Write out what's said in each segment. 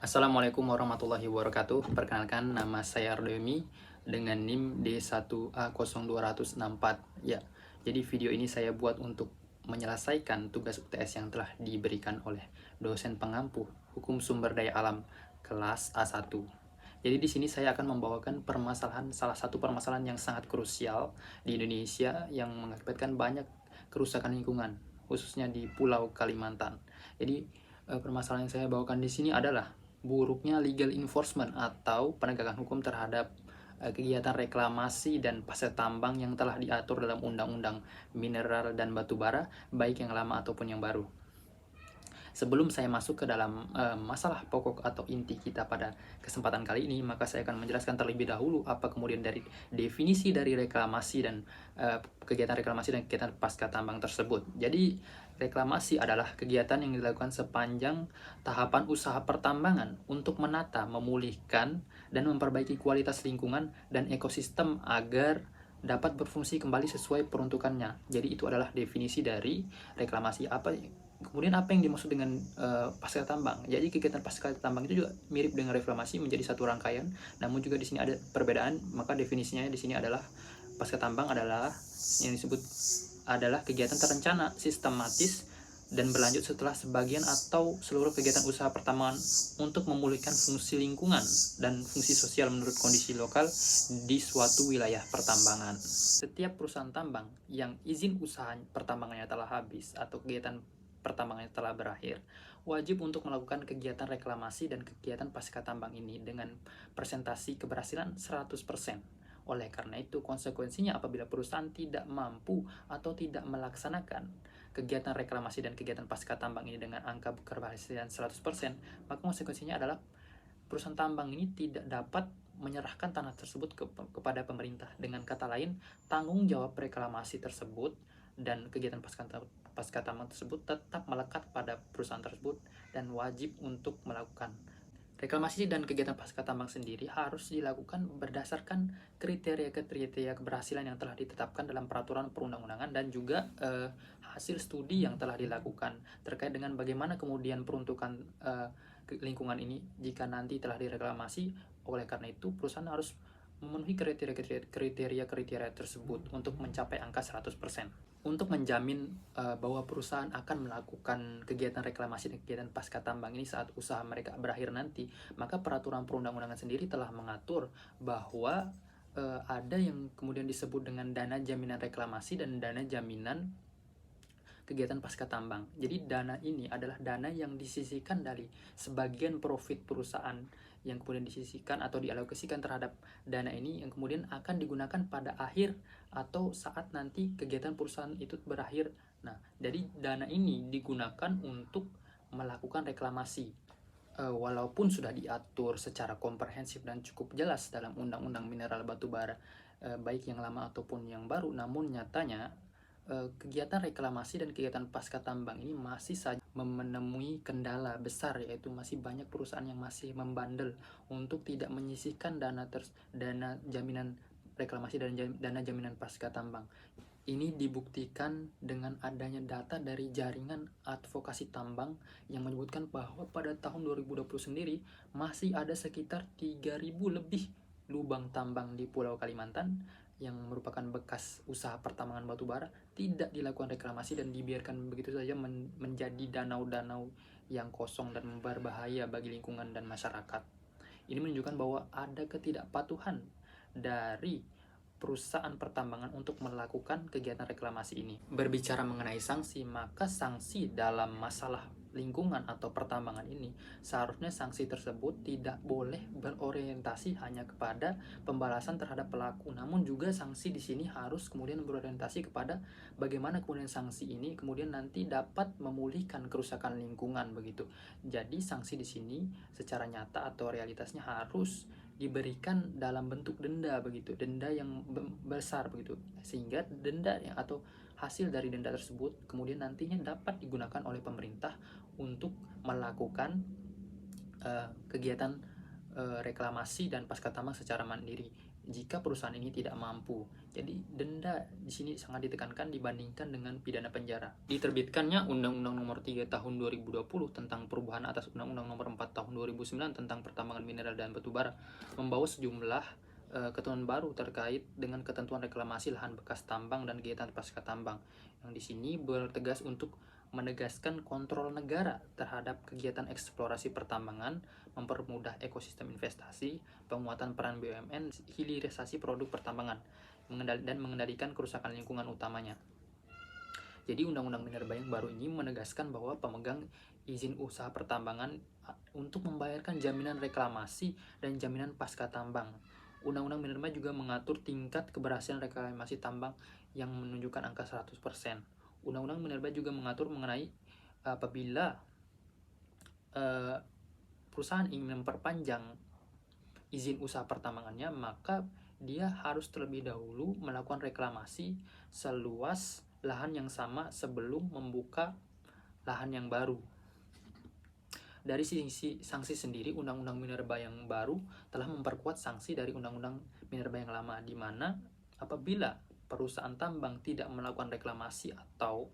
Assalamualaikum warahmatullahi wabarakatuh. Perkenalkan, nama saya Ardoemi dengan NIM D1A02064. Ya, jadi video ini saya buat untuk menyelesaikan tugas UTS yang telah diberikan oleh dosen pengampu Hukum Sumber Daya Alam kelas A1. Jadi di sini saya akan membawakan salah satu permasalahan yang sangat krusial di Indonesia yang mengakibatkan banyak kerusakan lingkungan, khususnya di Pulau Kalimantan. Jadi permasalahan yang saya bawakan di sini adalah buruknya legal enforcement atau penegakan hukum terhadap kegiatan reklamasi dan pasca tambang yang telah diatur dalam Undang-Undang Mineral dan Batubara, baik yang lama ataupun yang baru. Sebelum saya masuk ke dalam masalah pokok atau inti kita pada kesempatan kali ini, maka saya akan menjelaskan terlebih dahulu apa kemudian dari definisi dari reklamasi dan kegiatan reklamasi dan kegiatan pasca tambang tersebut. Jadi, reklamasi adalah kegiatan yang dilakukan sepanjang tahapan usaha pertambangan untuk menata, memulihkan, dan memperbaiki kualitas lingkungan dan ekosistem agar dapat berfungsi kembali sesuai peruntukannya. Jadi itu adalah definisi dari reklamasi. Kemudian apa yang dimaksud dengan pasca tambang? Jadi kegiatan pasca tambang itu juga mirip dengan reklamasi, menjadi satu rangkaian, namun juga di sini ada perbedaan. Maka definisinya di sini adalah pasca tambang adalah yang disebut adalah kegiatan terencana, sistematis, dan berlanjut setelah sebagian atau seluruh kegiatan usaha pertambangan untuk memulihkan fungsi lingkungan dan fungsi sosial menurut kondisi lokal di suatu wilayah pertambangan. Setiap perusahaan tambang yang izin usaha pertambangannya telah habis atau kegiatan pertambangannya telah berakhir, wajib untuk melakukan kegiatan reklamasi dan kegiatan pasca tambang ini dengan presentasi keberhasilan 100%. Oleh karena itu, konsekuensinya apabila perusahaan tidak mampu atau tidak melaksanakan kegiatan reklamasi dan kegiatan pasca tambang ini dengan angka keberhasilan 100%, maka konsekuensinya adalah perusahaan tambang ini tidak dapat menyerahkan tanah tersebut kepada pemerintah. Dengan kata lain, tanggung jawab reklamasi tersebut dan kegiatan pasca tambang tersebut tetap melekat pada perusahaan tersebut dan wajib untuk melakukan. Reklamasi dan kegiatan pasca tambang sendiri harus dilakukan berdasarkan kriteria-kriteria keberhasilan yang telah ditetapkan dalam peraturan perundang-undangan dan juga hasil studi yang telah dilakukan terkait dengan bagaimana kemudian peruntukan lingkungan ini jika nanti telah direklamasi. Oleh karena itu, perusahaan harus memenuhi kriteria-kriteria tersebut untuk mencapai angka 100%. Untuk menjamin bahwa perusahaan akan melakukan kegiatan reklamasi dan kegiatan pasca tambang ini saat usaha mereka berakhir nanti, maka peraturan perundang-undangan sendiri telah mengatur bahwa ada yang kemudian disebut dengan dana jaminan reklamasi dan dana jaminan kegiatan pasca tambang. Jadi dana ini adalah dana yang disisihkan dari sebagian profit perusahaan yang kemudian disisihkan atau dialokasikan terhadap dana ini yang kemudian akan digunakan pada akhir atau saat nanti kegiatan perusahaan itu berakhir. Nah, jadi dana ini digunakan untuk melakukan reklamasi. Walaupun sudah diatur secara komprehensif dan cukup jelas dalam Undang-Undang Mineral Batubara, baik yang lama ataupun yang baru, namun nyatanya kegiatan reklamasi dan kegiatan pasca tambang ini masih saja menemui kendala besar, yaitu masih banyak perusahaan yang masih membandel untuk tidak menyisihkan dana jaminan reklamasi dan dana jaminan pasca tambang. Ini dibuktikan dengan adanya data dari jaringan advokasi tambang yang menyebutkan bahwa pada tahun 2020 sendiri masih ada sekitar 3.000 lebih lubang tambang di Pulau Kalimantan yang merupakan bekas usaha pertambangan batu bara tidak dilakukan reklamasi dan dibiarkan begitu saja menjadi danau-danau yang kosong dan berbahaya bagi lingkungan dan masyarakat. Ini menunjukkan bahwa ada ketidakpatuhan dari perusahaan pertambangan untuk melakukan kegiatan reklamasi ini. Berbicara mengenai sanksi, maka sanksi dalam masalah lingkungan atau pertambangan ini seharusnya sanksi tersebut tidak boleh berorientasi hanya kepada pembalasan terhadap pelaku, namun juga sanksi di sini harus kemudian berorientasi kepada bagaimana kemudian sanksi ini kemudian nanti dapat memulihkan kerusakan lingkungan begitu. Jadi sanksi di sini secara nyata atau realitasnya harus diberikan dalam bentuk denda begitu, denda yang besar begitu, sehingga denda yang atau hasil dari denda tersebut kemudian nantinya dapat digunakan oleh pemerintah untuk melakukan kegiatan reklamasi dan pasca tambang secara mandiri. jika perusahaan ini tidak mampu. Jadi denda di sini sangat ditekankan dibandingkan dengan pidana penjara. Diterbitkannya Undang-Undang Nomor 3 Tahun 2020 tentang perubahan atas Undang-Undang Nomor 4 Tahun 2009 tentang pertambangan mineral dan batu bara membawa sejumlah ketentuan baru terkait dengan ketentuan reklamasi lahan bekas tambang dan kegiatan pasca tambang. Yang di sini bertegas untuk menegaskan kontrol negara terhadap kegiatan eksplorasi pertambangan, mempermudah ekosistem investasi, penguatan peran BUMN, hilirisasi produk pertambangan, dan mengendalikan kerusakan lingkungan utamanya. Jadi Undang-Undang Minerba yang baru ini menegaskan bahwa pemegang izin usaha pertambangan untuk membayarkan jaminan reklamasi dan jaminan pasca tambang. Undang-Undang Minerba juga mengatur tingkat keberhasilan reklamasi tambang yang menunjukkan angka 100%. Undang-Undang Minerba juga mengatur mengenai apabila perusahaan ingin memperpanjang izin usaha pertambangannya, maka dia harus terlebih dahulu melakukan reklamasi seluas lahan yang sama sebelum membuka lahan yang baru. Dari sisi sanksi sendiri, Undang-Undang Minerba yang baru telah memperkuat sanksi dari Undang-Undang Minerba yang lama, di mana apabila perusahaan tambang tidak melakukan reklamasi atau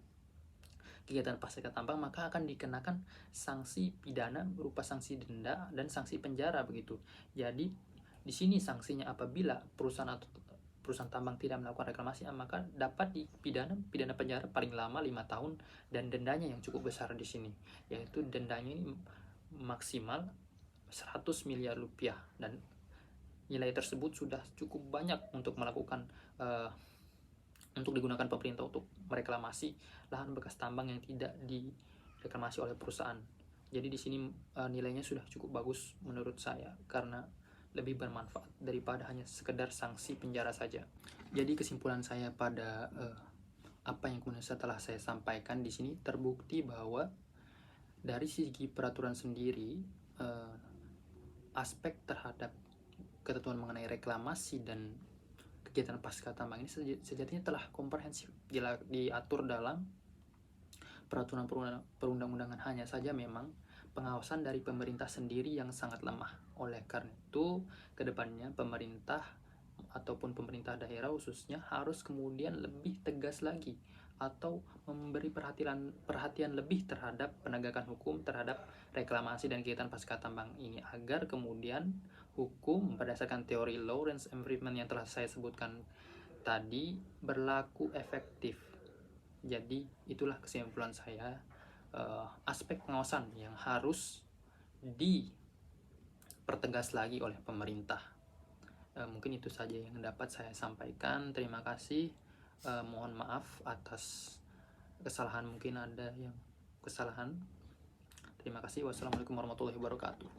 kegiatan pasca tambang, maka akan dikenakan sanksi pidana berupa sanksi denda dan sanksi penjara begitu. Jadi di sini sanksinya apabila perusahaan tambang tidak melakukan reklamasi, maka dapat dipidana penjara paling lama 5 tahun dan dendanya yang cukup besar di sini, yaitu dendanya ini maksimal 100 miliar rupiah, dan nilai tersebut sudah cukup banyak untuk melakukan untuk digunakan pemerintah untuk mereklamasi lahan bekas tambang yang tidak direklamasi oleh perusahaan. Jadi di sini nilainya sudah cukup bagus menurut saya, karena lebih bermanfaat daripada hanya sekedar sanksi penjara saja. Jadi kesimpulan saya pada apa yang kemudian setelah saya sampaikan di sini, terbukti bahwa dari segi peraturan sendiri, aspek terhadap ketentuan mengenai reklamasi dan kegiatan pasca tambang ini sejatinya telah komprehensif diatur dalam peraturan perundang-undangan. Hanya saja memang pengawasan dari pemerintah sendiri yang sangat lemah. Oleh karena itu, kedepannya pemerintah ataupun pemerintah daerah khususnya harus kemudian lebih tegas lagi atau memberi perhatian lebih terhadap penegakan hukum terhadap reklamasi dan kegiatan pasca tambang ini, agar kemudian hukum berdasarkan teori Lawrence Infringement yang telah saya sebutkan tadi berlaku efektif. Jadi itulah kesimpulan saya, aspek pengawasan yang harus dipertegas lagi oleh pemerintah. Mungkin itu saja yang dapat saya sampaikan. Terima kasih. Mohon maaf atas kesalahan, mungkin ada yang kesalahan. Terima kasih. Wassalamualaikum warahmatullahi wabarakatuh.